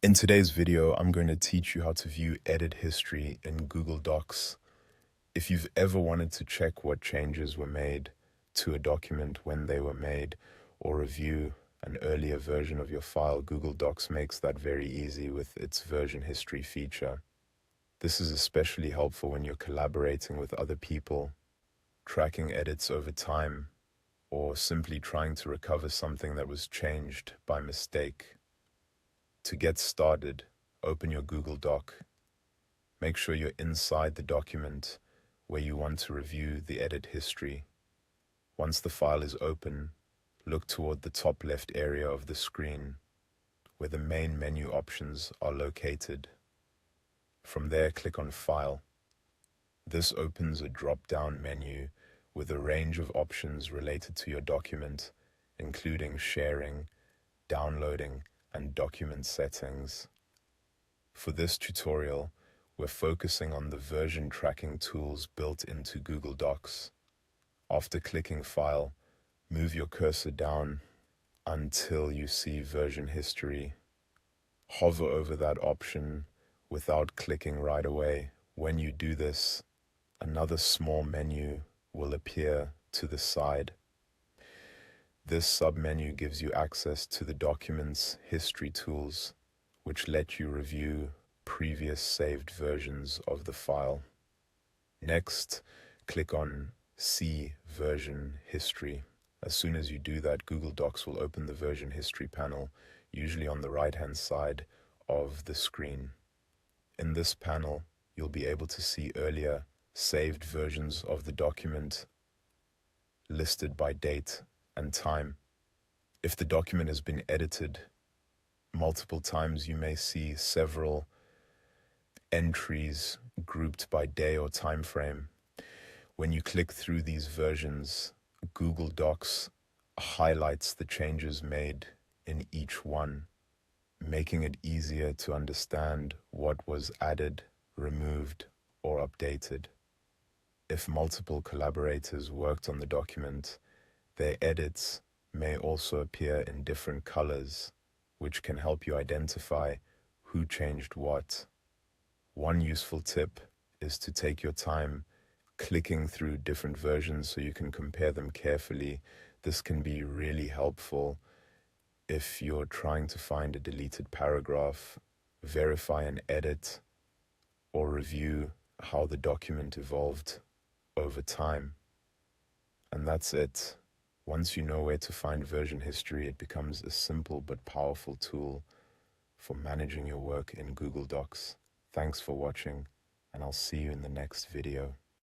In today's video, I'm going to teach you how to view edit history in Google Docs. If you've ever wanted to check what changes were made to a document when they were made, or review an earlier version of your file, Google Docs makes that very easy with its version history feature. This is especially helpful when you're collaborating with other people, tracking edits over time, or simply trying to recover something that was changed by mistake. To get started, open your Google Doc. Make sure you're inside the document where you want to review the edit history. Once the file is open, look toward the top left area of the screen where the main menu options are located. From there, click on File. This opens a drop-down menu with a range of options related to your document, including sharing, downloading, and document settings. For this tutorial, we're focusing on the version tracking tools built into Google Docs. After clicking File, move your cursor down until you see Version History. Hover over that option without clicking right away. When you do this, another small menu will appear to the side. This submenu gives you access to the document's history tools, which let you review previous saved versions of the file. Next, click on See Version History. As soon as you do that, Google Docs will open the version history panel, usually on the right-hand side of the screen. In this panel, you'll be able to see earlier saved versions of the document listed by date and time. If the document has been edited multiple times, you may see several entries grouped by day or time frame. When you click through these versions, Google Docs highlights the changes made in each one, making it easier to understand what was added, removed, or updated. If multiple collaborators worked on the document, their edits may also appear in different colors, which can help you identify who changed what. One useful tip is to take your time clicking through different versions so you can compare them carefully. This can be really helpful if you're trying to find a deleted paragraph, verify an edit, or review how the document evolved over time. And that's it. Once you know where to find version history, it becomes a simple but powerful tool for managing your work in Google Docs. Thanks for watching, and I'll see you in the next video.